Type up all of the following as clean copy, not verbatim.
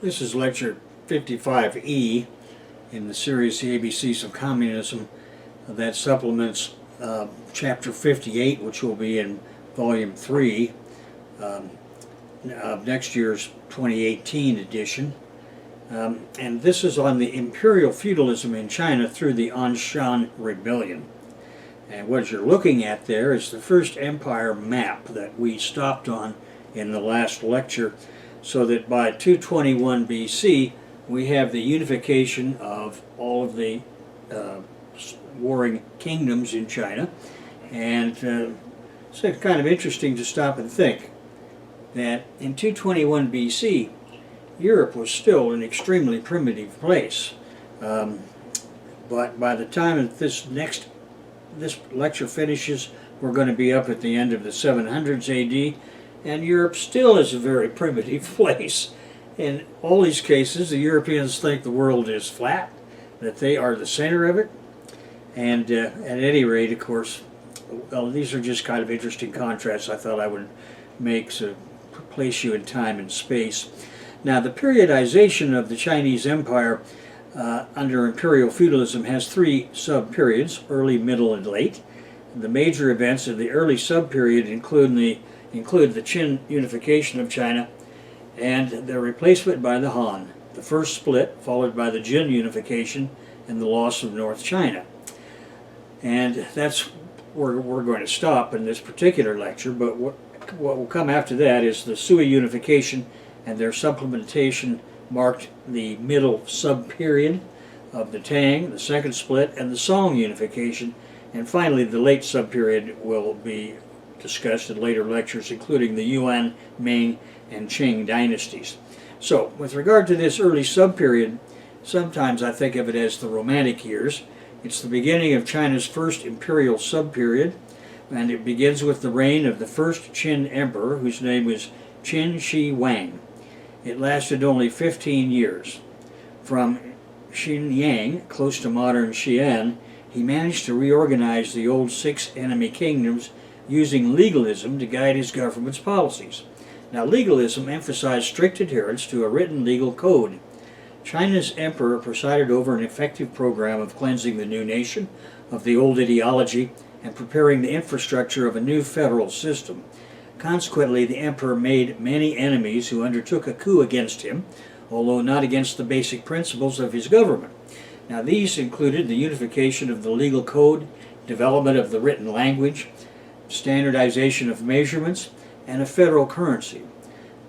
This is lecture 55E in the series The ABCs of Communism that supplements chapter 58, which will be in volume 3 of next year's 2018 edition. And this is on the Imperial Feudalism in China through the Shan Rebellion. And what you're looking at there is the first empire map that we stopped on in the last lecture, so that by 221 BC we have the unification of all of the warring kingdoms in China. And so it's kind of interesting to stop and think that in 221 BC Europe was still an extremely primitive place. But by the time that this lecture finishes, we're going to be up at the end of the 700s AD, and Europe still is a very primitive place. In all these cases, the Europeans think the world is flat, that they are the center of it, and at any rate, of course, well, these are just kind of interesting contrasts I thought I would make to place you in time and space. Now, the periodization of the Chinese Empire under Imperial Feudalism has three sub-periods: early, middle, and late. The major events of the early sub-period include the Qin unification of China and their replacement by the Han, the first split followed by the Jin unification and the loss of North China. And that's where we're going to stop in this particular lecture, but what will come after that is the Sui unification, and their supplementation marked the middle sub-period of the Tang, the second split, and the Song unification. And finally, the late sub-period will be discussed in later lectures, including the Yuan, Ming, and Qing dynasties. So, with regard to this early sub-period, sometimes I think of it as the Romantic years. It's the beginning of China's first imperial sub-period, and it begins with the reign of the first Qin emperor, whose name was Qin Shi Huang. It lasted only 15 years. From Xinyang, close to modern Xi'an, he managed to reorganize the old six enemy kingdoms using legalism to guide his government's policies. Now, legalism emphasized strict adherence to a written legal code. China's emperor presided over an effective program of cleansing the new nation of the old ideology and preparing the infrastructure of a new federal system. Consequently, the emperor made many enemies who undertook a coup against him, although not against the basic principles of his government. Now, these included the unification of the legal code, development of the written language, standardization of measurements, and a federal currency.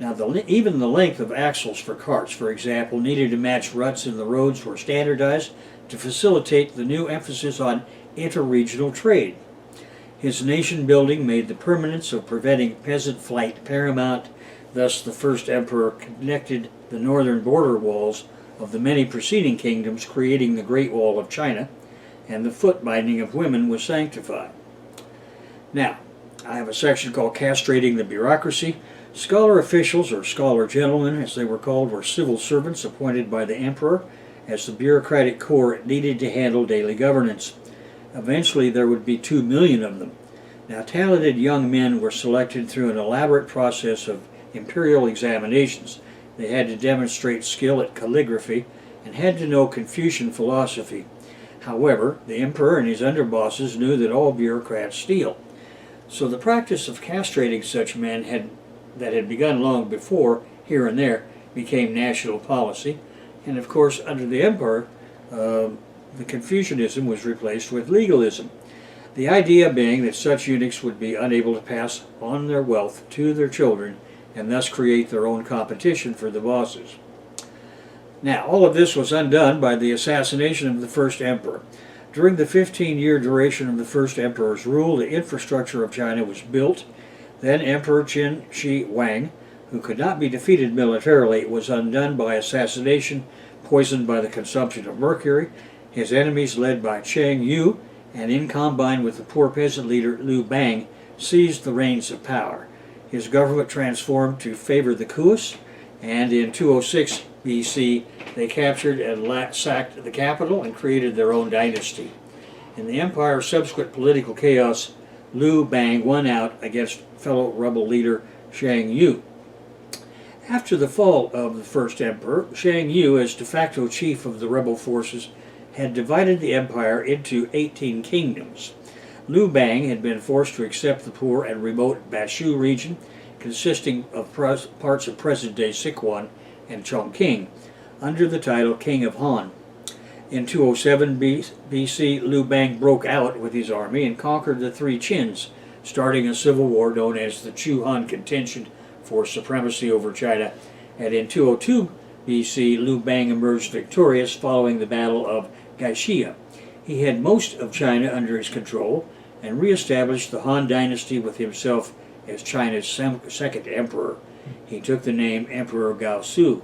Now, even the length of axles for carts, for example, needed to match ruts in the roads were standardized to facilitate the new emphasis on interregional trade. His nation building made the permanence of preventing peasant flight paramount. Thus, the first emperor connected the northern border walls of the many preceding kingdoms, creating the Great Wall of China, and the foot binding of women was sanctified. Now, I have a section called Castrating the Bureaucracy. Scholar officials, or scholar gentlemen as they were called, were civil servants appointed by the emperor as the bureaucratic corps needed to handle daily governance. Eventually there would be 2 million of them. Now, talented young men were selected through an elaborate process of imperial examinations. They had to demonstrate skill at calligraphy and had to know Confucian philosophy. However, the emperor and his underbosses knew that all bureaucrats steal. So the practice of castrating such men that had begun long before, here and there, became national policy. And of course, under the emperor, the Confucianism was replaced with legalism. The idea being that such eunuchs would be unable to pass on their wealth to their children and thus create their own competition for the bosses. Now, all of this was undone by the assassination of the first emperor. During the 15-year duration of the first emperor's rule, the infrastructure of China was built. Then Emperor Qin Shi Huang, who could not be defeated militarily, was undone by assassination, poisoned by the consumption of mercury. His enemies, led by Cheng Yu, and in combine with the poor peasant leader Liu Bang, seized the reins of power. His government transformed to favor the Kus, and in 206 BC they captured and sacked the capital and created their own dynasty. In the empire's subsequent political chaos, Liu Bang won out against fellow rebel leader Cheng Yu. After the fall of the first emperor, Shang Yu, as de facto chief of the rebel forces, had divided the empire into 18 kingdoms. Liu Bang had been forced to accept the poor and remote Bashu region, consisting of parts of present-day Sichuan and Chongqing, under the title King of Han. In 207 BC, Liu Bang broke out with his army and conquered the three Qins, starting a civil war known as the Chu-Han contention for supremacy over China. And in 202 BC, Liu Bang emerged victorious following the Battle of Gaixia. He had most of China under his control and re-established the Han dynasty with himself as China's second emperor. He took the name Emperor Gaosu.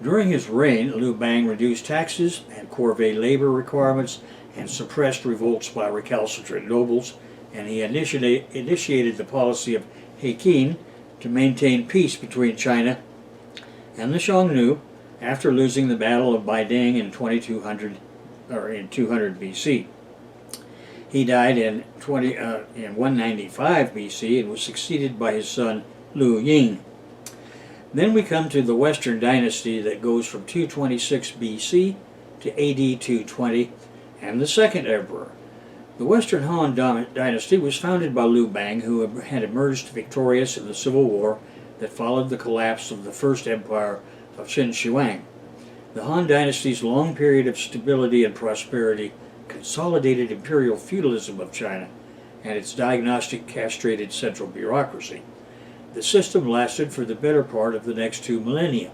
During his reign, Liu Bang reduced taxes and corvée labor requirements and suppressed revolts by recalcitrant nobles, and he initiated the policy of Heiqin to maintain peace between China and the Xiongnu after losing the Battle of Baiding in 200 BC. He died in 195 BC and was succeeded by his son Liu Ying. Then we come to the Western dynasty that goes from 226 BC to AD 220 and the second emperor. The Western Han dynasty was founded by Liu Bang, who had emerged victorious in the civil war that followed the collapse of the first empire of Qin Shi Huang. The Han dynasty's long period of stability and prosperity consolidated imperial feudalism of China and its diagnostic castrated central bureaucracy. The system lasted for the better part of the next 2 millennia.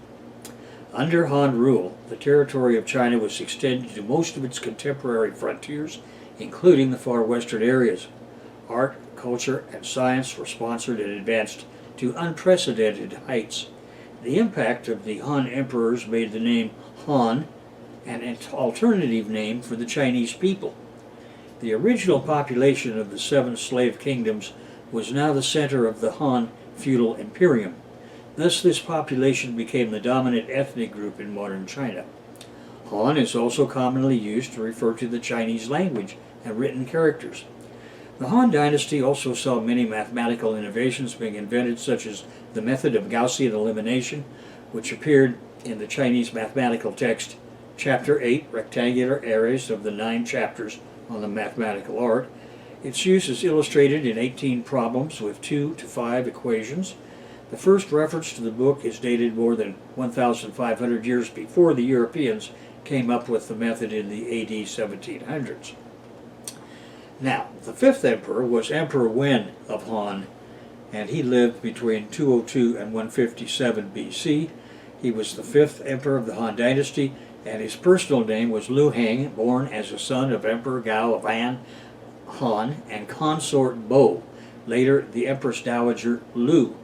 Under Han rule, the territory of China was extended to most of its contemporary frontiers, including the far western areas. Art, culture, and science were sponsored and advanced to unprecedented heights. The impact of the Han emperors made the name Han an alternative name for the Chinese people. The original population of the 7 slave kingdoms was now the center of the Han feudal imperium. Thus, this population became the dominant ethnic group in modern China. Han is also commonly used to refer to the Chinese language and written characters. The Han dynasty also saw many mathematical innovations being invented, such as the method of Gaussian elimination, which appeared in the Chinese mathematical text, Chapter 8, Rectangular Arrays of the 9 Chapters on the Mathematical Art. Its use is illustrated in 18 problems with 2 to 5 equations. The first reference to the book is dated more than 1,500 years before the Europeans came up with the method in the AD 1700s. Now, the fifth emperor was Emperor Wen of Han, and he lived between 202 and 157 BC. He was the fifth emperor of the Han dynasty, and his personal name was Liu Heng, born as a son of Emperor Gao of Han and consort Bo, later the Empress Dowager Lu.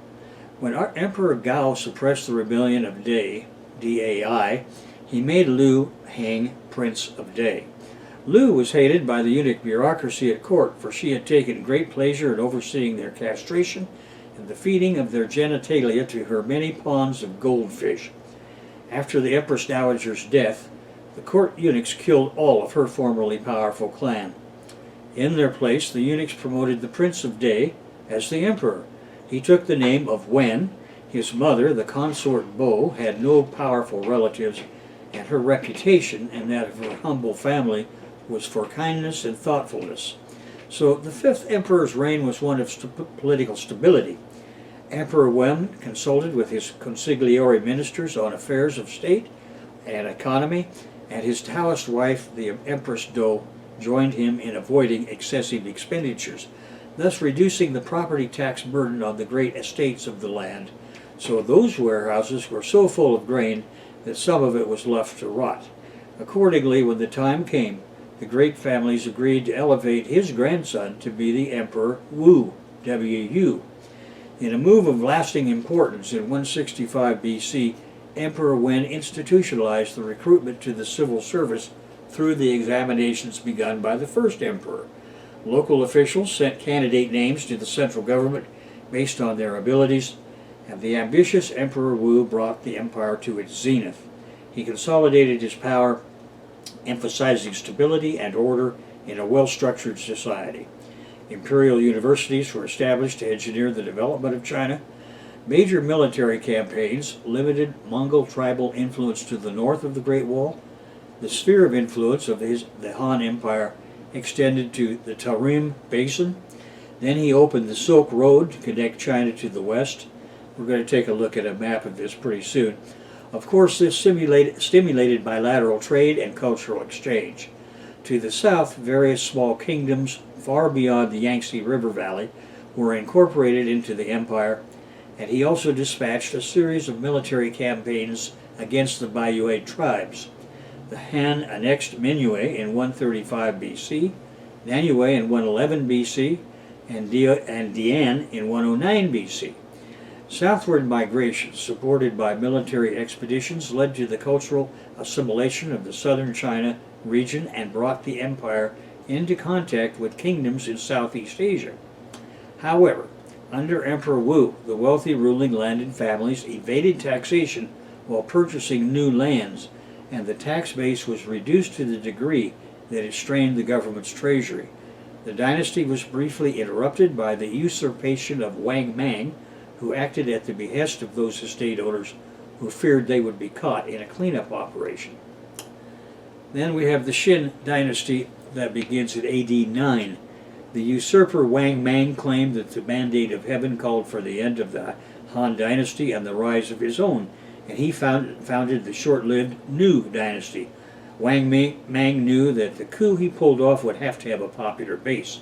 When Emperor Gao suppressed the rebellion of Dai, D-A-I, he made Liu Heng Prince of Dai. Lu was hated by the eunuch bureaucracy at court, for she had taken great pleasure in overseeing their castration and the feeding of their genitalia to her many ponds of goldfish. After the Empress Dowager's death, the court eunuchs killed all of her formerly powerful clan. In their place, the eunuchs promoted the Prince of Dai as the emperor. He took the name of Wen. His mother, the consort Bo, had no powerful relatives, and her reputation and that of her humble family was for kindness and thoughtfulness. So the fifth emperor's reign was one of political stability. Emperor Wen consulted with his consigliere ministers on affairs of state and economy, and his Taoist wife, the Empress Do, joined him in avoiding excessive expenditures, thus reducing the property tax burden on the great estates of the land. So those warehouses were so full of grain that some of it was left to rot. Accordingly, when the time came, the great families agreed to elevate his grandson to be the Emperor Wu, W-U. In a move of lasting importance, in 165 BC, Emperor Wen institutionalized the recruitment to the civil service through the examinations begun by the first emperor. Local officials sent candidate names to the central government based on their abilities, and the ambitious Emperor Wu brought the empire to its zenith. He consolidated his power, emphasizing stability and order in a well-structured society. Imperial universities were established to engineer the development of China. Major military campaigns limited Mongol tribal influence to the north of the Great Wall. The sphere of influence of the Han Empire extended to the Tarim Basin. Then he opened the Silk Road to connect China to the west. We're going to take a look at a map of this pretty soon. Of course, this stimulated bilateral trade and cultural exchange. To the south, various small kingdoms far beyond the Yangtze River Valley were incorporated into the empire, and he also dispatched a series of military campaigns against the Baiyue tribes. The Han annexed Minyue in 135 BC, Nanyue in 111 BC, and Dian in 109 BC. Southward migration, supported by military expeditions, led to the cultural assimilation of the southern China region and brought the empire into contact with kingdoms in Southeast Asia. However, under Emperor Wu, the wealthy ruling landed families evaded taxation while purchasing new lands, and the tax base was reduced to the degree that it strained the government's treasury. The dynasty was briefly interrupted by the usurpation of Wang Mang, who acted at the behest of those estate owners who feared they would be caught in a cleanup operation. Then we have the Shan dynasty that begins at AD 9. The usurper Wang Mang claimed that the mandate of heaven called for the end of the Han dynasty and the rise of his own, and he founded the short-lived New dynasty. Wang Mang knew that the coup he pulled off would have to have a popular base,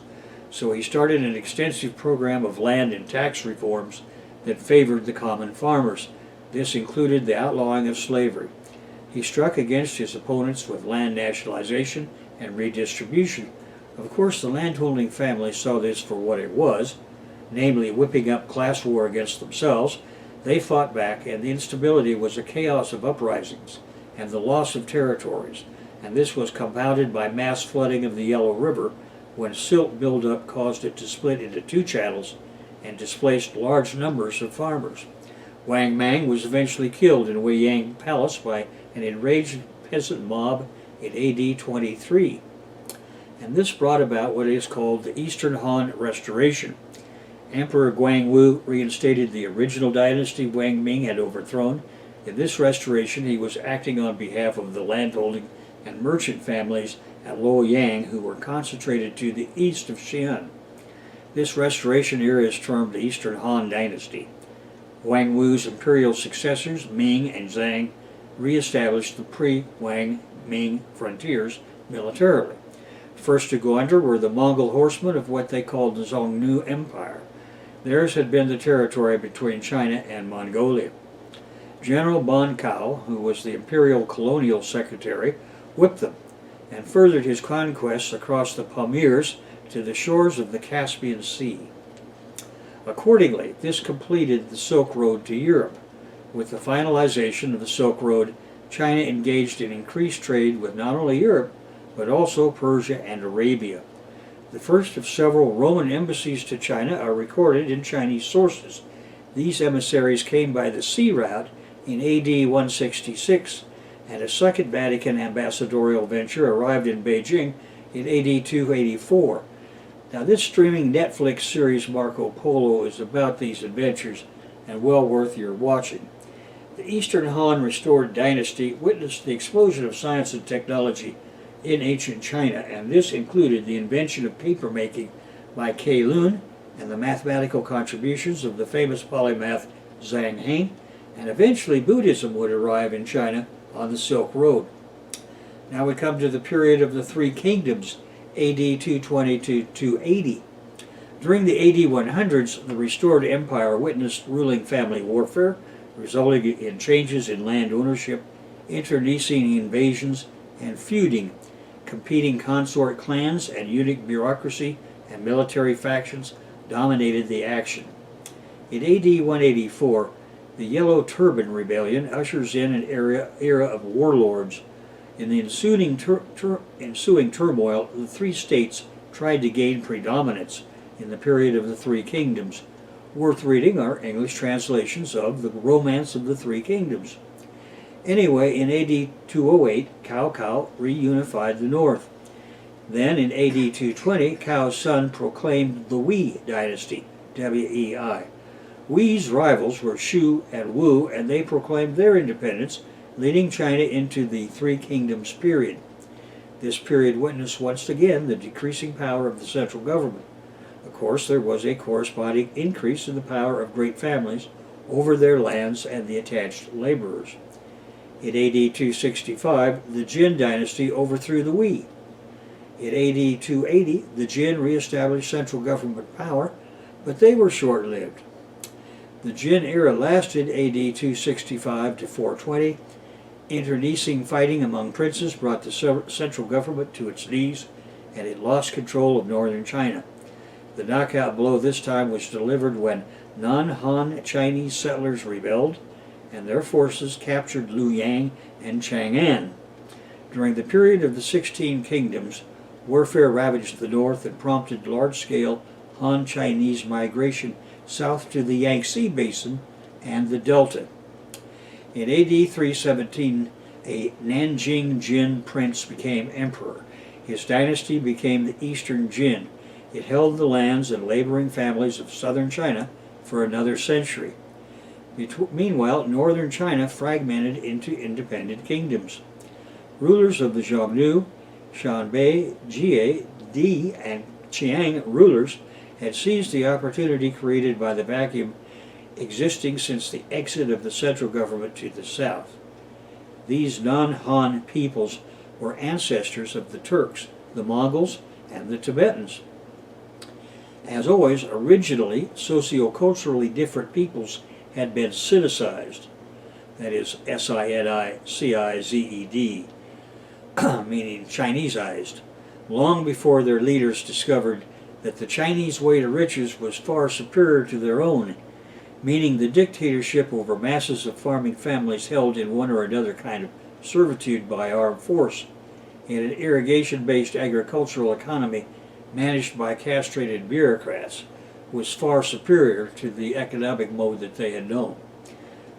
so he started an extensive program of land and tax reforms that favored the common farmers. This included the outlawing of slavery. He struck against his opponents with land nationalization and redistribution. Of course, the landholding family saw this for what it was, namely whipping up class war against themselves. They fought back, and the instability was a chaos of uprisings and the loss of territories, and this was compounded by mass flooding of the Yellow River when silt buildup caused it to split into two channels and displaced large numbers of farmers. Wang Mang was eventually killed in Weiyang Palace by an enraged peasant mob in AD 23. And this brought about what is called the Eastern Han Restoration. Emperor Guangwu reinstated the original dynasty Wang Ming had overthrown. In this restoration, he was acting on behalf of the landholding and merchant families at Luoyang who were concentrated to the east of Shan. This restoration era is termed the Eastern Han Dynasty. Wang Wu's imperial successors, Ming and Zhang, re-established the pre-Wang Ming frontiers militarily. First to go under were the Mongol horsemen of what they called the Xiongnu Empire. Theirs had been the territory between China and Mongolia. General Ban Cao, who was the imperial colonial secretary, whipped them and furthered his conquests across the Pamirs to the shores of the Caspian Sea. Accordingly, this completed the Silk Road to Europe. With the finalization of the Silk Road, China engaged in increased trade with not only Europe, but also Persia and Arabia. The first of several Roman embassies to China are recorded in Chinese sources. These emissaries came by the sea route in AD 166, and a second Vatican ambassadorial venture arrived in Beijing in AD 284. Now, this streaming Netflix series Marco Polo is about these adventures and well worth your watching. The Eastern Han restored dynasty witnessed the explosion of science and technology in ancient China, and this included the invention of papermaking by Kai Lun and the mathematical contributions of the famous polymath Zhang He, and eventually Buddhism would arrive in China on the Silk Road. Now we come to the period of the Three Kingdoms, AD 220 to 280. During the AD 100s, the restored empire witnessed ruling family warfare, resulting in changes in land ownership, internecine invasions, and feuding. Competing consort clans and eunuch bureaucracy and military factions dominated the action. In AD 184, the Yellow Turban Rebellion ushers in an era of warlords. In the ensuing turmoil, the three states tried to gain predominance in the period of the Three Kingdoms. Worth reading are English translations of The Romance of the Three Kingdoms. Anyway, in AD 208, Cao reunified the north. Then in AD 220, Cao's son proclaimed the Wei dynasty, W-E-I. Wu's rivals were Shu and Wu, and they proclaimed their independence, leading China into the Three Kingdoms period. This period witnessed once again the decreasing power of the central government. Of course, there was a corresponding increase in the power of great families over their lands and the attached laborers. In AD 265, the Jin dynasty overthrew the Wu. In AD 280, the Jin re-established central government power, but they were short-lived. The Jin era lasted AD 265 to 420. Internecine fighting among princes brought the central government to its knees, and it lost control of northern China. The knockout blow this time was delivered when non-Han Chinese settlers rebelled, and their forces captured Luoyang and Chang'an. During the period of the 16 Kingdoms, warfare ravaged the north and prompted large-scale Han Chinese migration south to the Yangtze Basin and the Delta. In AD 317, a Nanjing Jin prince became emperor. His dynasty became the Eastern Jin. It held the lands and laboring families of southern China for another century. Meanwhile, northern China fragmented into independent kingdoms. Rulers of the Xiongnu, Shanbei, Jie, Di, and Qiang rulers had seized the opportunity created by the vacuum existing since the exit of the central government to the south. These non-Han peoples were ancestors of the Turks, the Mongols, and the Tibetans. As always, originally, socioculturally different peoples had been Sinicized, that is, S-I-N-I-C-I-Z-E-D, meaning Chineseized, long before their leaders discovered that the Chinese way to riches was far superior to their own, meaning the dictatorship over masses of farming families held in one or another kind of servitude by armed force, and an irrigation-based agricultural economy managed by castrated bureaucrats was far superior to the economic mode that they had known.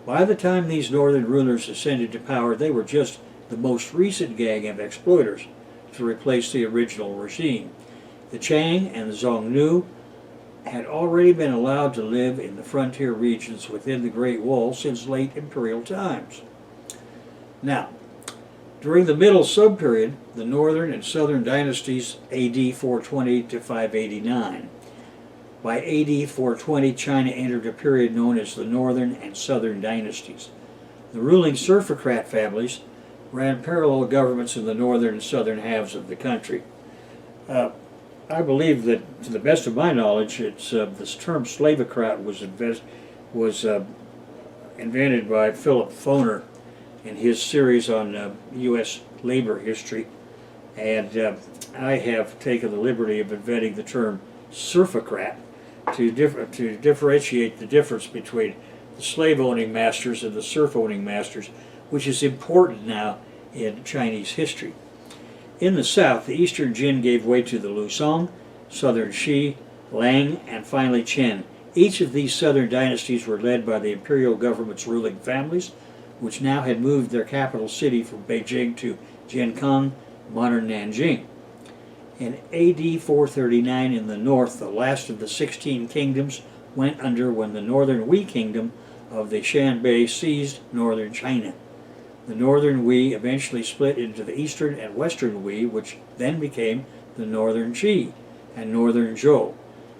By the time these northern rulers ascended to power, they were just the most recent gang of exploiters to replace the original regime. The Chang and the Xiongnu had already been allowed to live in the frontier regions within the Great Wall since late Imperial times. Now, during the Middle Subperiod, the northern and southern dynasties AD 420 to 589. By AD 420, China entered a period known as the Northern and Southern Dynasties. The ruling serfocrat families ran parallel governments in the northern and southern halves of the country. I believe that, to the best of my knowledge, this term slavocrat was invented by Philip Foner in his series on U.S. labor history, and I have taken the liberty of inventing the term serfocrat to differentiate the difference between the slave-owning masters and the serf-owning masters, which is important now in Chinese history. In the south, the eastern Jin gave way to the Lusong, southern Shi, Lang, and finally Chen. Each of these southern dynasties were led by the imperial government's ruling families, which now had moved their capital city from Beijing to Jiankang, modern Nanjing. In AD 439 in the north, the last of the 16 kingdoms went under when the northern Wu kingdom of the Shan seized northern China. The northern Wu eventually split into the eastern and western Wu, which then became the northern Qi and northern Zhou.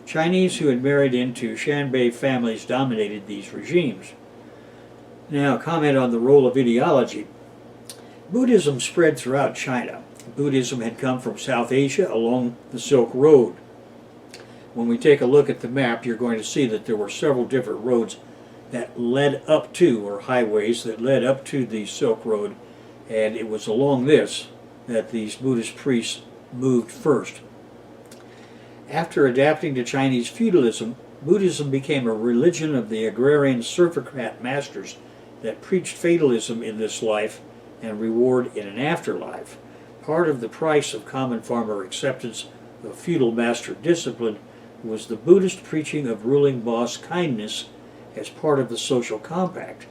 Chinese who had married into Shanbei families dominated these regimes. Now, comment on the role of ideology. Buddhism spread throughout China. Buddhism had come from South Asia along the Silk Road. When we take a look at the map, you're going to see that there were several different roads that led up to, or highways that led up to the Silk Road, and it was along this that these Buddhist priests moved first. After adapting to Chinese feudalism, Buddhism became a religion of the agrarian serfocrat masters that preached fatalism in this life and reward in an afterlife. Part of the price of common farmer acceptance of feudal master discipline was the Buddhist preaching of ruling boss kindness as part of the social compact.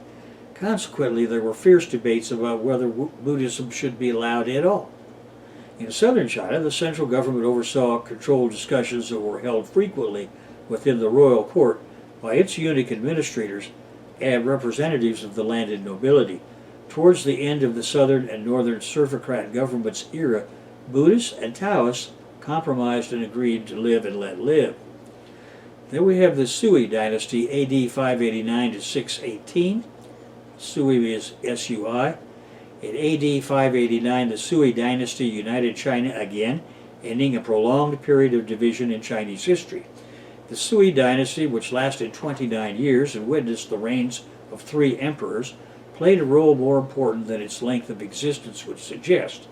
Consequently, there were fierce debates about whether Buddhism should be allowed at all. In southern China, the central government oversaw controlled discussions that were held frequently within the royal court by its eunuch administrators and representatives of the landed nobility. Towards the end of the southern and northern serfocrat government's era, Buddhists and Taoists compromised and agreed to live and let live. Then we have the Sui dynasty, AD 589 to 618. Sui is S-U-I. In AD 589, the Sui dynasty united China again, ending a prolonged period of division in Chinese history. The Sui dynasty, which lasted 29 years and witnessed the reigns of 3 emperors, played a role more important than its length of existence would suggest.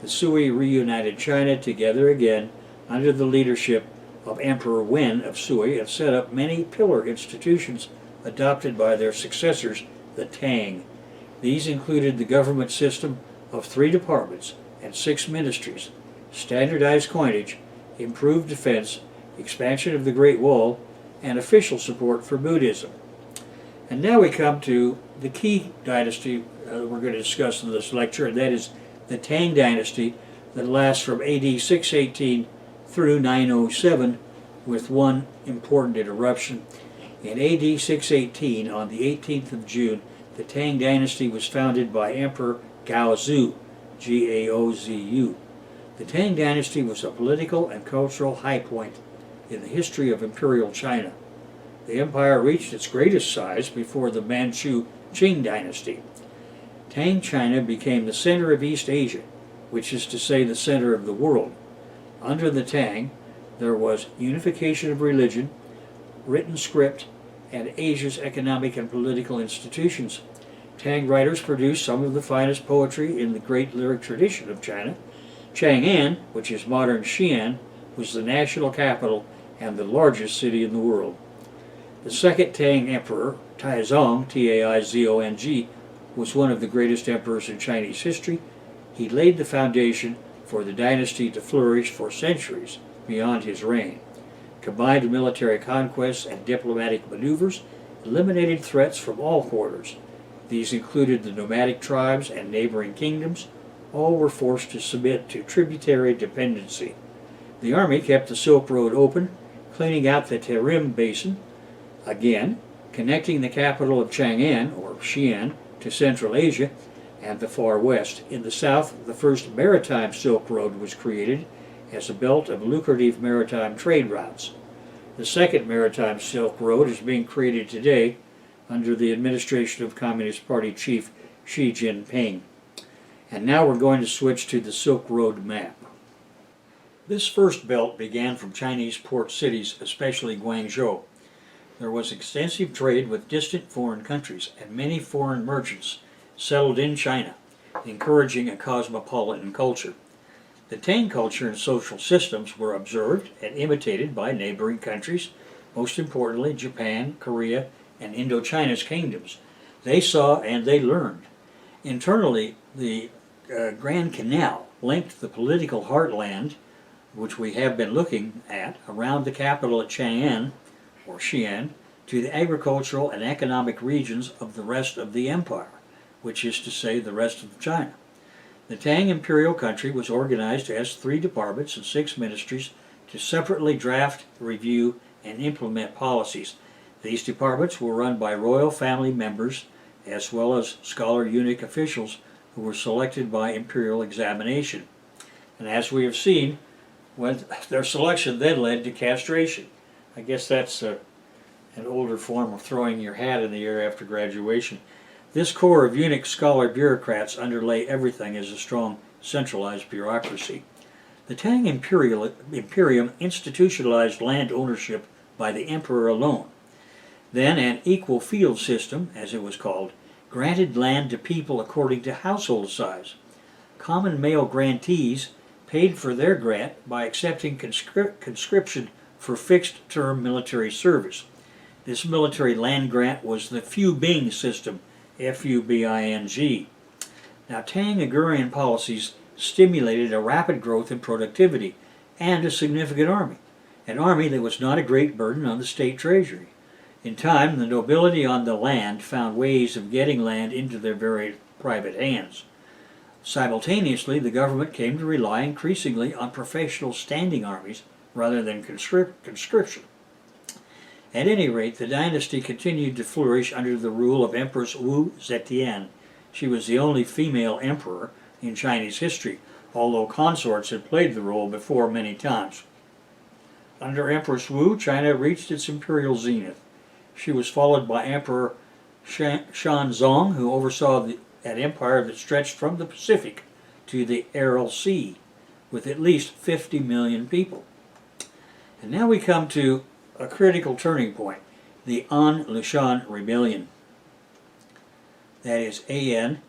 The Sui reunited China together again under the leadership of Emperor Wen of Sui and set up many pillar institutions adopted by their successors, the Tang. These included the government system of 3 departments and 6 ministries, standardized coinage, improved defense, expansion of the Great Wall, and official support for Buddhism. And now we come to the key dynasty we're going to discuss in this lecture, and that is the Tang dynasty that lasts from AD 618 through 907, with one important interruption. In AD 618, on the 18th of June, the Tang dynasty was founded by Emperor Gaozu, G-A-O-Z-U. The Tang dynasty was a political and cultural high point in the history of Imperial China. The empire reached its greatest size before the Manchu Qing dynasty. Tang China became the center of East Asia, which is to say the center of the world. Under the Tang, there was unification of religion, written script, and Asia's economic and political institutions. Tang writers produced some of the finest poetry in the great lyric tradition of China. Chang'an, which is modern Xi'an, was the national capital and the largest city in the world. The second Tang emperor, Taizong, T-A-I-Z-O-N-G, was one of the greatest emperors in Chinese history. He laid the foundation for the dynasty to flourish for centuries beyond his reign. Combined military conquests and diplomatic maneuvers eliminated threats from all quarters. These included the nomadic tribes and neighboring kingdoms. All were forced to submit to tributary dependency. The army kept the Silk Road open, cleaning out the Tarim Basin, again connecting the capital of Chang'an, or Xi'an, to Central Asia and the Far West. In the south, the first maritime Silk Road was created as a belt of lucrative maritime trade routes. The second maritime Silk Road is being created today under the administration of Communist Party chief Xi Jinping. And now we're going to switch to the Silk Road map. This first belt began from Chinese port cities, especially Guangzhou. There was extensive trade with distant foreign countries, and many foreign merchants settled in China, encouraging a cosmopolitan culture. The Tang culture and social systems were observed and imitated by neighboring countries, most importantly Japan, Korea, and Indochina's kingdoms. They saw and they learned. Internally, the Grand Canal linked the political heartland, which we have been looking at, around the capital at Chang'an, or Xi'an, to the agricultural and economic regions of the rest of the empire, which is to say the rest of China. The Tang imperial country was organized as 3 departments and 6 ministries to separately draft, review, and implement policies. These departments were run by royal family members as well as scholar eunuch officials who were selected by imperial examination. And as we have seen, their selection then led to castration. I guess that's an older form of throwing your hat in the air after graduation. This core of eunuch scholar bureaucrats underlay everything as a strong centralized bureaucracy. The Tang Imperium institutionalized land ownership by the emperor alone. Then an equal field system, as it was called, granted land to people according to household size. Common male grantees paid for their grant by accepting conscription for fixed-term military service. This military land grant was the Fu-Bing system, F-U-B-I-N-G. Now, Tang agrarian policies stimulated a rapid growth in productivity and a significant army, an army that was not a great burden on the state treasury. In time, the nobility on the land found ways of getting land into their very private hands. Simultaneously, the government came to rely increasingly on professional standing armies rather than conscription. At any rate, the dynasty continued to flourish under the rule of Empress Wu Zetian. She was the only female emperor in Chinese history, although consorts had played the role before many times. Under Empress Wu, China reached its imperial zenith. She was followed by Emperor Shan who oversaw an empire that stretched from the Pacific to the Aral Sea, with at least 50 million people. And now we come to a critical turning point, the An-Lushan Rebellion. That is A-N-L-U-S-H-A-N.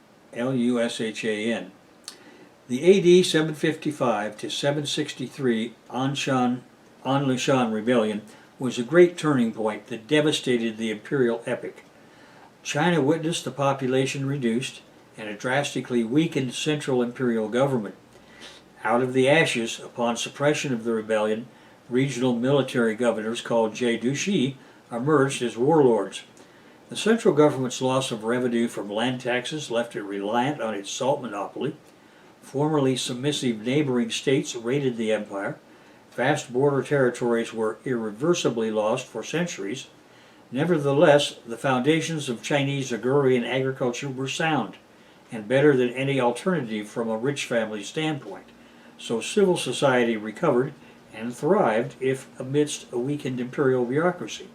The AD 755 to 763 An-Lushan Rebellion was a great turning point that devastated the imperial epic. China witnessed the population reduced and a drastically weakened central imperial government. Out of the ashes, upon suppression of the rebellion, regional military governors called Jiedushi emerged as warlords. The central government's loss of revenue from land taxes left it reliant on its salt monopoly. Formerly submissive neighboring states raided the empire. Vast border territories were irreversibly lost for centuries. Nevertheless, the foundations of Chinese agrarian agriculture were sound and better than any alternative from a rich family standpoint. So civil society recovered and thrived, if amidst a weakened imperial bureaucracy.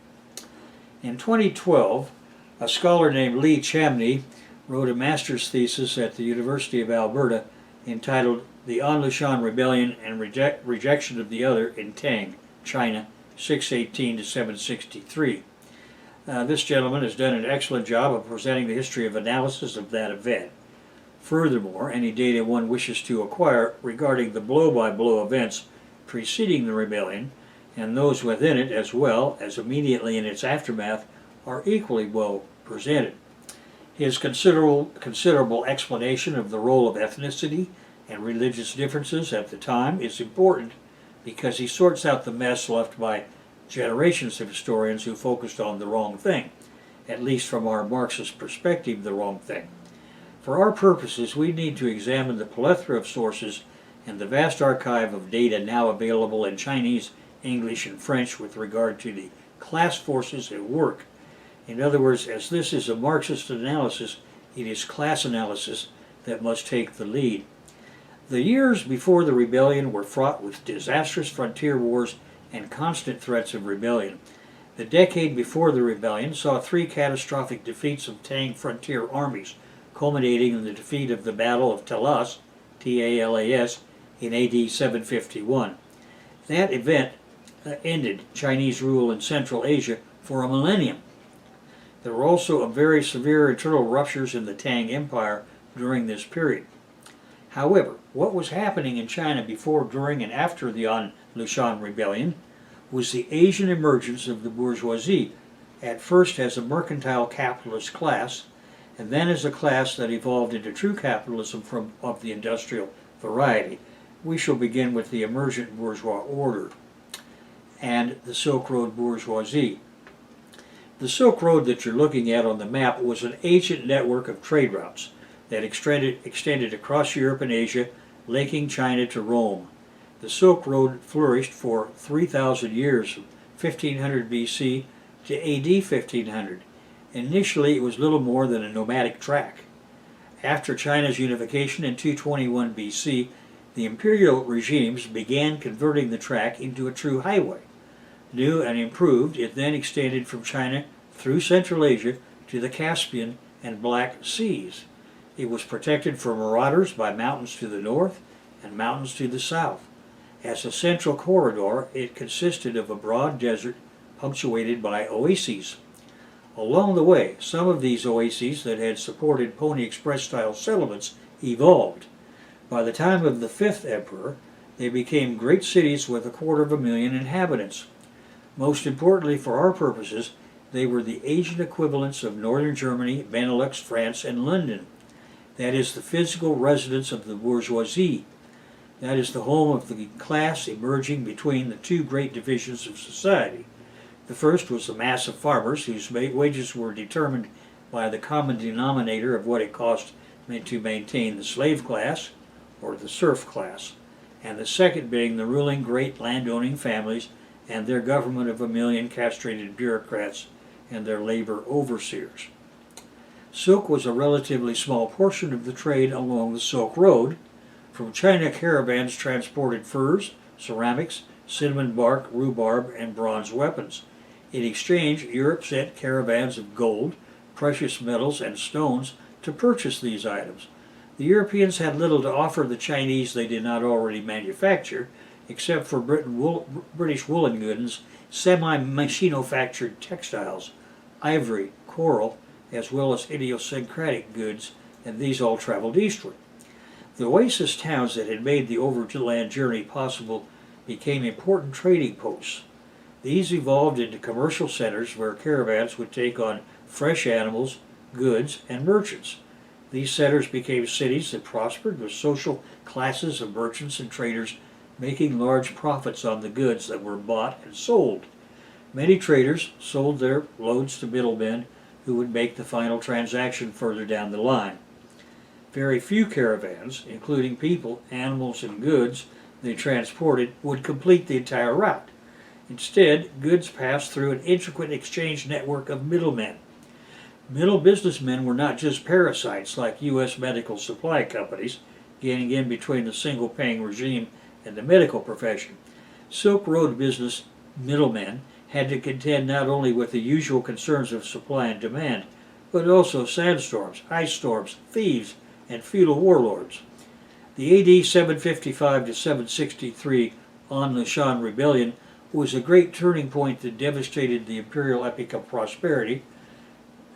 In 2012, a scholar named Lee Chamney wrote a master's thesis at the University of Alberta entitled The An-Lushan Rebellion and Rejection of the Other in Tang, China, 618 to 763. This gentleman has done an excellent job of presenting the history of analysis of that event. Furthermore, any data one wishes to acquire regarding the blow-by-blow events preceding the rebellion, and those within it as well as immediately in its aftermath, are equally well presented. His considerable explanation of the role of ethnicity and religious differences at the time is important because he sorts out the mess left by generations of historians who focused on the wrong thing, at least from our Marxist perspective, the wrong thing. For our purposes, we need to examine the plethora of sources and the vast archive of data now available in Chinese, English, and French with regard to the class forces at work. In other words, as this is a Marxist analysis, it is class analysis that must take the lead. The years before the rebellion were fraught with disastrous frontier wars and constant threats of rebellion. The decade before the rebellion saw 3 catastrophic defeats of Tang frontier armies, culminating in the defeat of the Battle of Talas, T-A-L-A-S, in AD 751. That event ended Chinese rule in Central Asia for a millennium. There were also very severe internal ruptures in the Tang Empire during this period. However, what was happening in China before, during, and after the An-Lushan Rebellion was the Asian emergence of the bourgeoisie, at first as a mercantile capitalist class, and then as a class that evolved into true capitalism of the industrial variety. We shall begin with the emergent bourgeois order and the Silk Road bourgeoisie. The Silk Road that you're looking at on the map was an ancient network of trade routes that extended across Europe and Asia, linking China to Rome. The Silk Road flourished for 3,000 years, from 1500 BC to AD 1500. Initially, it was little more than a nomadic track. After China's unification in 221 BC, the imperial regimes began converting the track into a true highway. New and improved, it then extended from China through Central Asia to the Caspian and Black Seas. It was protected from marauders by mountains to the north and mountains to the south. As a central corridor, it consisted of a broad desert punctuated by oases. Along the way, some of these oases that had supported Pony Express-style settlements evolved. By the time of the 5th emperor, they became great cities with 250,000 inhabitants. Most importantly for our purposes, they were the Asian equivalents of northern Germany, Benelux, France, and London. That is the physical residence of the bourgeoisie. That is the home of the class emerging between the 2 great divisions of society. The first was the mass of farmers whose wages were determined by the common denominator of what it cost to maintain the slave class, or the serf class, and the second being the ruling great landowning families and their government of 1 million castrated bureaucrats and their labor overseers. Silk was a relatively small portion of the trade along the Silk Road. From China, caravans transported furs, ceramics, cinnamon bark, rhubarb, and bronze weapons. In exchange, Europe sent caravans of gold, precious metals, and stones to purchase these items. The Europeans had little to offer the Chinese they did not already manufacture, except for British woolen goods, semi-manufactured textiles, ivory, coral, as well as idiosyncratic goods, and these all traveled eastward. The oasis towns that had made the overland journey possible became important trading posts. These evolved into commercial centers where caravans would take on fresh animals, goods, and merchants. These centers became cities that prospered with social classes of merchants and traders making large profits on the goods that were bought and sold. Many traders sold their loads to middlemen who would make the final transaction further down the line. Very few caravans, including people, animals, and goods they transported, would complete the entire route. Instead, goods passed through an intricate exchange network of middlemen. Middle businessmen were not just parasites like U.S. medical supply companies, getting in between the single-paying regime and the medical profession. Silk Road business middlemen had to contend not only with the usual concerns of supply and demand, but also sandstorms, ice storms, thieves, and feudal warlords. The AD 755 to 763 on the Shan Rebellion was a great turning point that devastated the imperial epic of prosperity,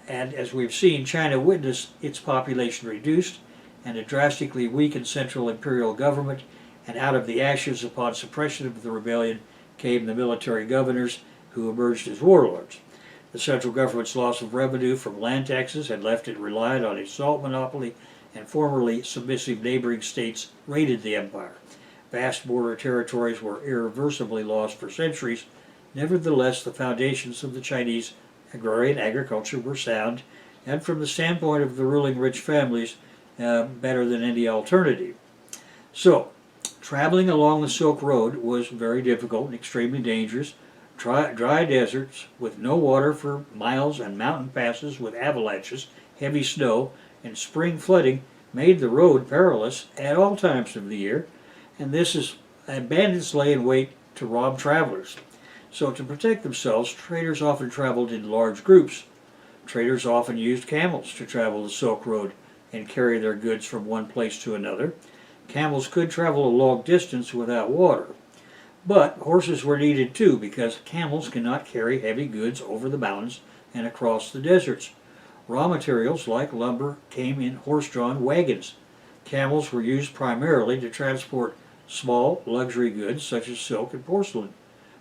and as we've seen, China witnessed its population reduced and a drastically weakened central imperial government, and out of the ashes upon suppression of the rebellion came the military governors who emerged as warlords. The central government's loss of revenue from land taxes had left it reliant on a salt monopoly, and formerly submissive neighboring states raided the empire. Vast border territories were irreversibly lost for centuries. Nevertheless, the foundations of the Chinese agrarian agriculture were sound, and from the standpoint of the ruling rich families, better than any alternative. So, traveling along the Silk Road was very difficult and extremely dangerous. Dry deserts with no water for miles and mountain passes with avalanches, heavy snow, and spring flooding made the road perilous at all times of the year, and bandits lay in wait to rob travelers. So to protect themselves, traders often traveled in large groups. Traders often used camels to travel the Silk Road and carry their goods from one place to another. Camels could travel a long distance without water. But horses were needed too, because camels cannot carry heavy goods over the mountains and across the deserts. Raw materials like lumber came in horse-drawn wagons. Camels were used primarily to transport small luxury goods such as silk and porcelain.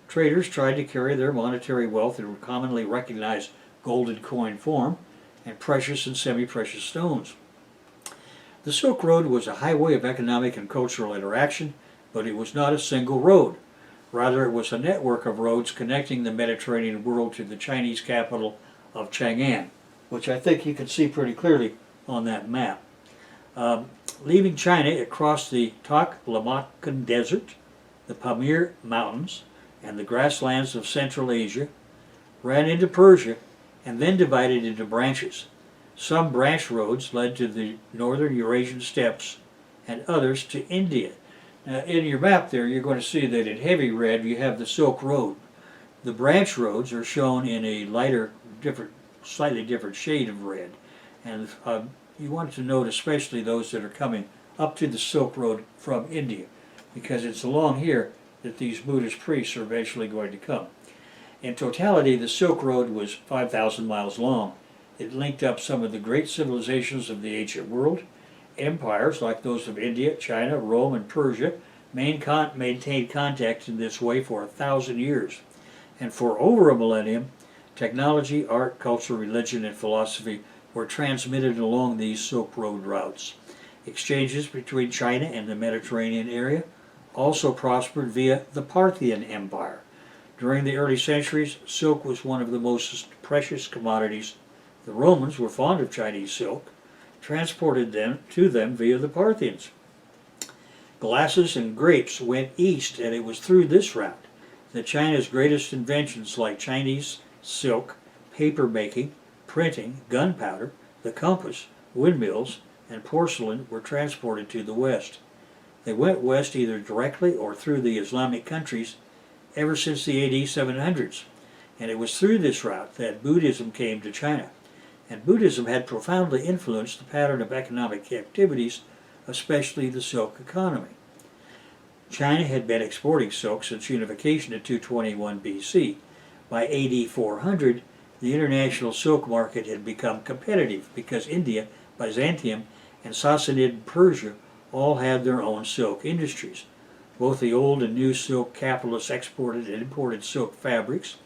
Traders tried to carry their monetary wealth in commonly recognized golden coin form and precious and semi-precious stones. The Silk Road was a highway of economic and cultural interaction, but it was not a single road. Rather, it was a network of roads connecting the Mediterranean world to the Chinese capital of Chang'an, which I think you can see pretty clearly on that map. Leaving China, it crossed the Taklamakan Desert, the Pamir Mountains, and the grasslands of Central Asia, ran into Persia, and then divided into branches. Some branch roads led to the northern Eurasian steppes, and others to India. Now, in your map there, you're going to see that in heavy red you have the Silk Road. The branch roads are shown in a lighter, slightly different shade of red. And you want to note especially those that are coming up to the Silk Road from India, because it's along here that these Buddhist priests are eventually going to come. In totality, the Silk Road was 5,000 miles long. It linked up some of the great civilizations of the ancient world. Empires like those of India, China, Rome, and Persia maintained contact in this way for 1,000 years. And for over a millennium, technology, art, culture, religion, and philosophy were transmitted along these Silk Road routes. Exchanges between China and the Mediterranean area also prospered via the Parthian Empire. During the early centuries, silk was one of the most precious commodities. The Romans were fond of Chinese silk, transported them to them via the Parthians. Glasses and grapes went east, and it was through this route that China's greatest inventions like Chinese silk, paper making, printing, gunpowder, the compass, windmills, and porcelain were transported to the West. They went west either directly or through the Islamic countries ever since the AD 700s, and it was through this route that Buddhism came to China. And Buddhism had profoundly influenced the pattern of economic activities, especially the silk economy. China had been exporting silk since unification in 221 BC. By AD 400, the international silk market had become competitive because India, Byzantium, and Sassanid Persia all had their own silk industries. Both the old and new silk capitalists exported and imported silk fabrics.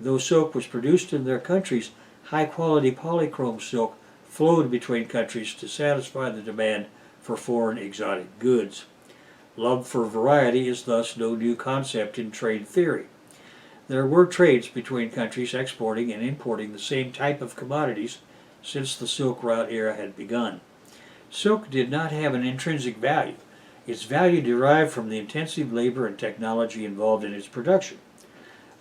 Though silk was produced in their countries, high-quality polychrome silk flowed between countries to satisfy the demand for foreign exotic goods. Love for variety is thus no new concept in trade theory. There were trades between countries exporting and importing the same type of commodities since the Silk Route era had begun. Silk did not have an intrinsic value. Its value derived from the intensive labor and technology involved in its production.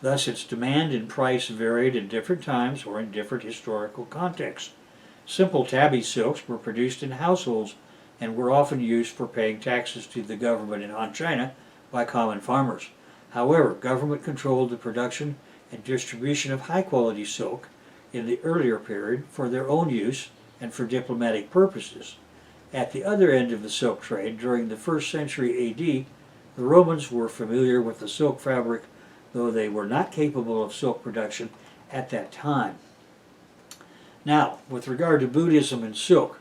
Thus, its demand and price varied in different times or in different historical contexts. Simple tabby silks were produced in households and were often used for paying taxes to the government in Han China by common farmers. However, government controlled the production and distribution of high-quality silk in the earlier period for their own use and for diplomatic purposes. At the other end of the silk trade, during the 1st century AD, the Romans were familiar with the silk fabric, though they were not capable of silk production at that time. Now, with regard to Buddhism and silk,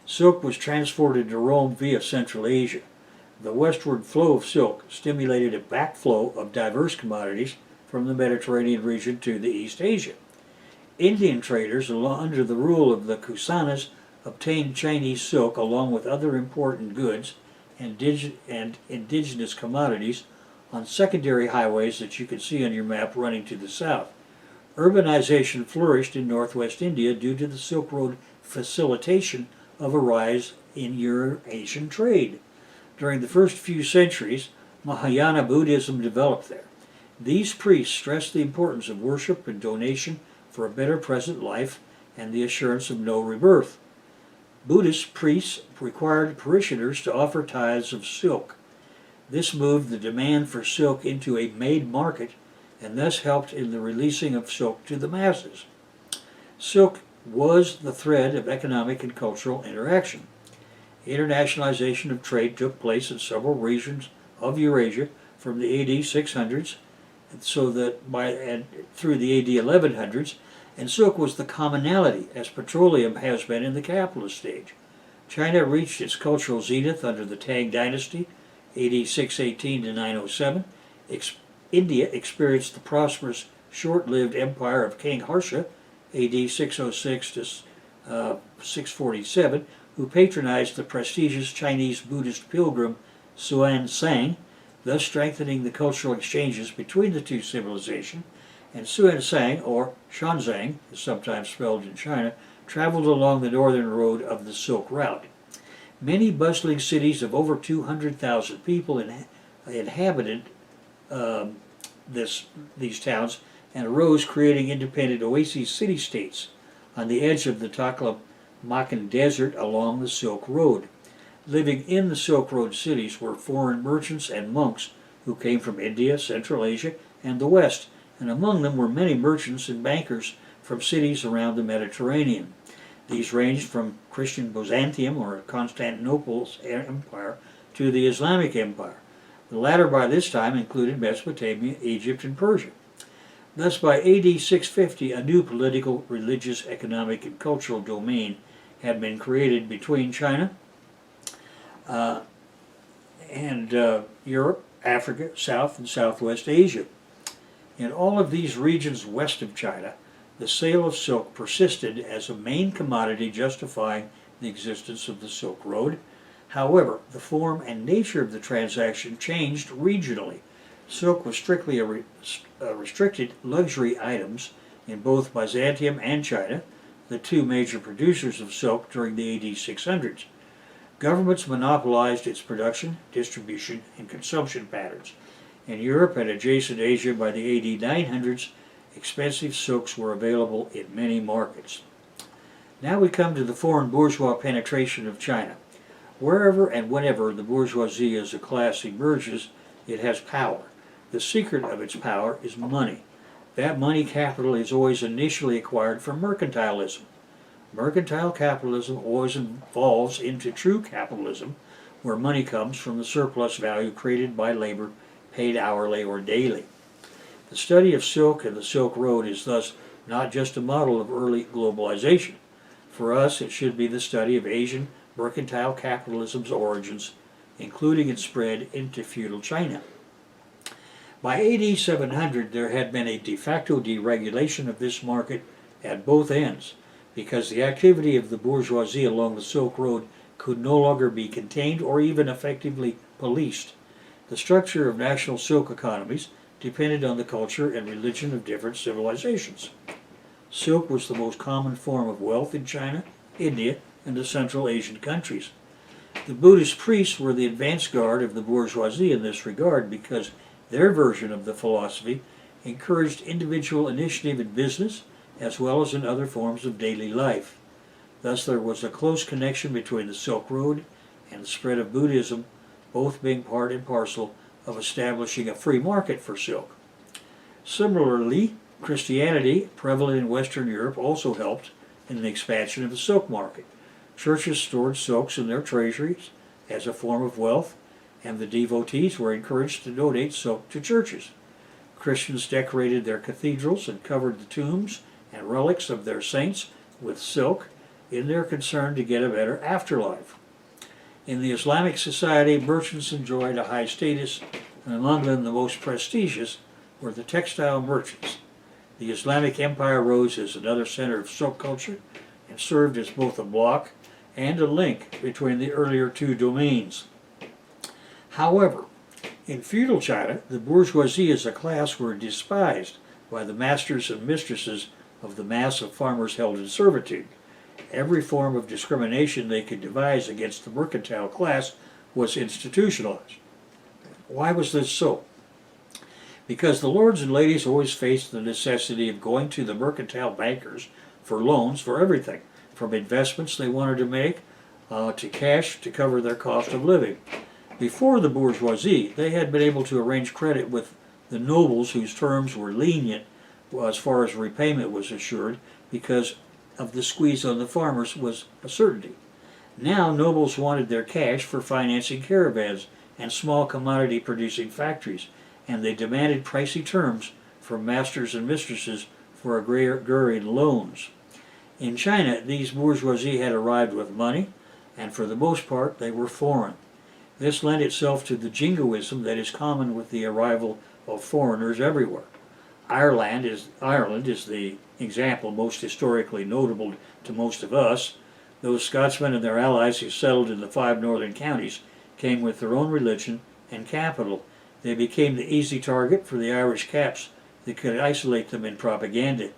silk was transported to Rome via Central Asia. The westward flow of silk stimulated a backflow of diverse commodities from the Mediterranean region to the East Asia. Indian traders, under the rule of the Kusanas, obtained Chinese silk along with other important goods and indigenous commodities on secondary highways that you can see on your map running to the south. Urbanization flourished in northwest India due to the Silk Road facilitation of a rise in Eurasian trade. During the first few centuries, Mahayana Buddhism developed there. These priests stressed the importance of worship and donation for a better present life and the assurance of no rebirth. Buddhist priests required parishioners to offer tithes of silk. This moved the demand for silk into a made market and thus helped in the releasing of silk to the masses. Silk was the thread of economic and cultural interaction. Internationalization of trade took place in several regions of Eurasia from the AD 600s through the AD 1100s, and silk was the commonality, as petroleum has been in the capitalist stage. China reached its cultural zenith under the Tang dynasty, AD 618 to 907. India experienced the prosperous, short-lived empire of King Harsha, AD 606 to 647, who patronized the prestigious Chinese Buddhist pilgrim Shan, thus strengthening the cultural exchanges between the two civilizations. And Shan, or Shanzang, is sometimes spelled in China, traveled along the northern road of the Silk Route. Many bustling cities of over 200,000 people inhabited these towns and arose, creating independent oasis city-states on the edge of the Taklamakan Desert along the Silk Road. Living in the Silk Road cities were foreign merchants and monks who came from India, Central Asia, and the West, and among them were many merchants and bankers from cities around the Mediterranean. These ranged from Christian Byzantium or Constantinople's empire to the Islamic Empire. The latter by this time included Mesopotamia, Egypt, and Persia. Thus by AD 650 a new political, religious, economic, and cultural domain had been created between China and Europe, Africa, South and Southwest Asia. In all of these regions west of China, the sale of silk persisted as a main commodity justifying the existence of the Silk Road. However, the form and nature of the transaction changed regionally. Silk was strictly restricted luxury items in both Byzantium and China, the two major producers of silk during the AD 600s. Governments monopolized its production, distribution, and consumption patterns. In Europe and adjacent Asia by the AD 900s, expensive silks were available in many markets. Now we come to the foreign bourgeois penetration of China. Wherever and whenever the bourgeoisie as a class emerges, it has power. The secret of its power is money. That money capital is always initially acquired from mercantilism. Mercantile capitalism always evolves into true capitalism, where money comes from the surplus value created by labor paid hourly or daily. The study of silk and the Silk Road is thus not just a model of early globalization. For us, it should be the study of Asian mercantile capitalism's origins, including its spread into feudal China. By AD 700, there had been a de facto deregulation of this market at both ends, because the activity of the bourgeoisie along the Silk Road could no longer be contained or even effectively policed. The structure of national silk economies depended on the culture and religion of different civilizations. Silk was the most common form of wealth in China, India, and the Central Asian countries. The Buddhist priests were the advance guard of the bourgeoisie in this regard because their version of the philosophy encouraged individual initiative in business as well as in other forms of daily life. Thus there was a close connection between the Silk Road and the spread of Buddhism, both being part and parcel of establishing a free market for silk. Similarly, Christianity, prevalent in Western Europe, also helped in the expansion of the silk market. Churches stored silks in their treasuries as a form of wealth, and the devotees were encouraged to donate silk to churches. Christians decorated their cathedrals and covered the tombs and relics of their saints with silk in their concern to get a better afterlife. In the Islamic society, merchants enjoyed a high status, and among them the most prestigious were the textile merchants. The Islamic Empire rose as another center of silk culture and served as both a block and a link between the earlier two domains. However, in feudal China, the bourgeoisie as a class were despised by the masters and mistresses of the mass of farmers held in servitude. Every form of discrimination they could devise against the mercantile class was institutionalized. Why was this so? Because the lords and ladies always faced the necessity of going to the mercantile bankers for loans for everything, from investments they wanted to make to cash to cover their cost of living. Before the bourgeoisie, they had been able to arrange credit with the nobles whose terms were lenient as far as repayment was assured because of the squeeze on the farmers was a certainty. Now nobles wanted their cash for financing caravans and small commodity producing factories, and they demanded pricey terms from masters and mistresses for agrarian loans. In China, these bourgeoisie had arrived with money, and for the most part they were foreign. This lent itself to the jingoism that is common with the arrival of foreigners everywhere. Ireland is the example most historically notable to most of us. Those Scotsmen and their allies who settled in the 5 northern counties came with their own religion and capital. They became the easy target for the Irish caps that could isolate them in propaganda.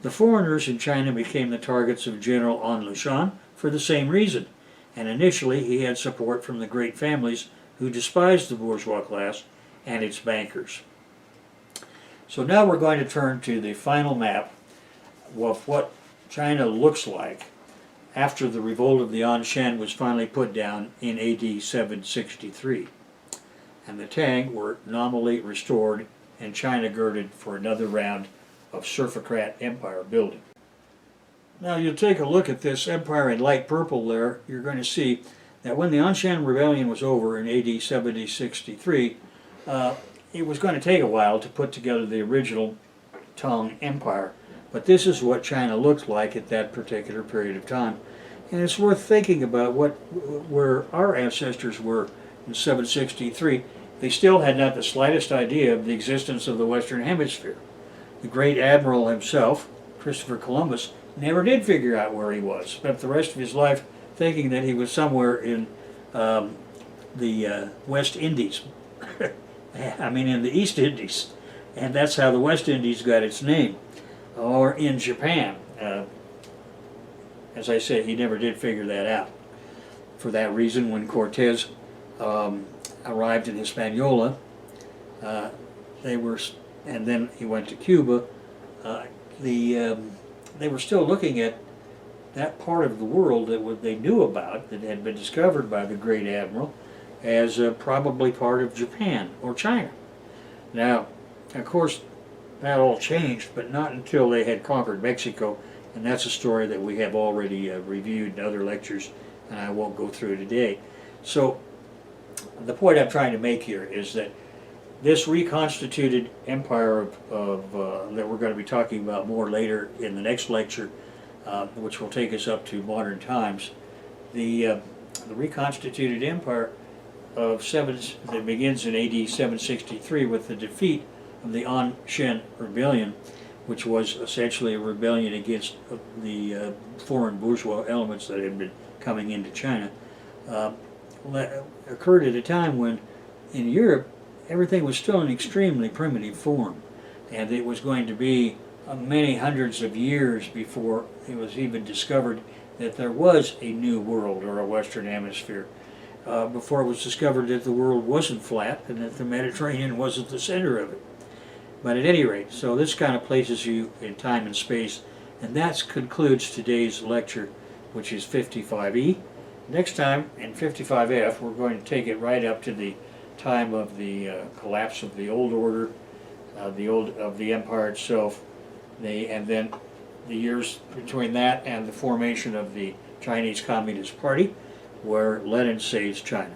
The foreigners in China became the targets of General An Lushan for the same reason, and initially he had support from the great families who despised the bourgeois class and its bankers. So now we're going to turn to the final map of what China looks like after the revolt of the Shan was finally put down in AD 763. And the Tang were nominally restored and China girded for another round of serfocrat empire building. Now you'll take a look at this empire in light purple there, you're going to see that when the Anshan Rebellion was over in AD 763, it was going to take a while to put together the original Tang Empire, but this is what China looked like at that particular period of time. And it's worth thinking about where our ancestors were in 763. They still had not the slightest idea of the existence of the Western Hemisphere. The great admiral himself, Christopher Columbus, never did figure out where he was. Spent the rest of his life thinking that he was somewhere in the West Indies. In the East Indies. And that's how the West Indies got its name. Or in Japan. As I said, he never did figure that out. For that reason, when Cortez arrived in Hispaniola, They were, and then he went to Cuba. They were still looking at that part of the world that what they knew about, that had been discovered by the great admiral, as probably part of Japan or China. Now, of course, that all changed, but not until they had conquered Mexico, and that's a story that we have already reviewed in other lectures, and I won't go through today. So, the point I'm trying to make here is that this reconstituted empire that we're going to be talking about more later in the next lecture, which will take us up to modern times, the reconstituted empire that begins in AD 763 with the defeat of the Shan rebellion, which was essentially a rebellion against the foreign bourgeois elements that had been coming into China, occurred at a time when in Europe everything was still in extremely primitive form, and it was going to be many hundreds of years before it was even discovered that there was a new world or a Western Hemisphere, before it was discovered that the world wasn't flat and that the Mediterranean wasn't the center of it. But at any rate, so this kind of places you in time and space, and that concludes today's lecture, which is 55E. Next time, in 55F, we're going to take it right up to the time of the collapse of the old order, of the empire itself, and then the years between that and the formation of the Chinese Communist Party, where Lenin saves China.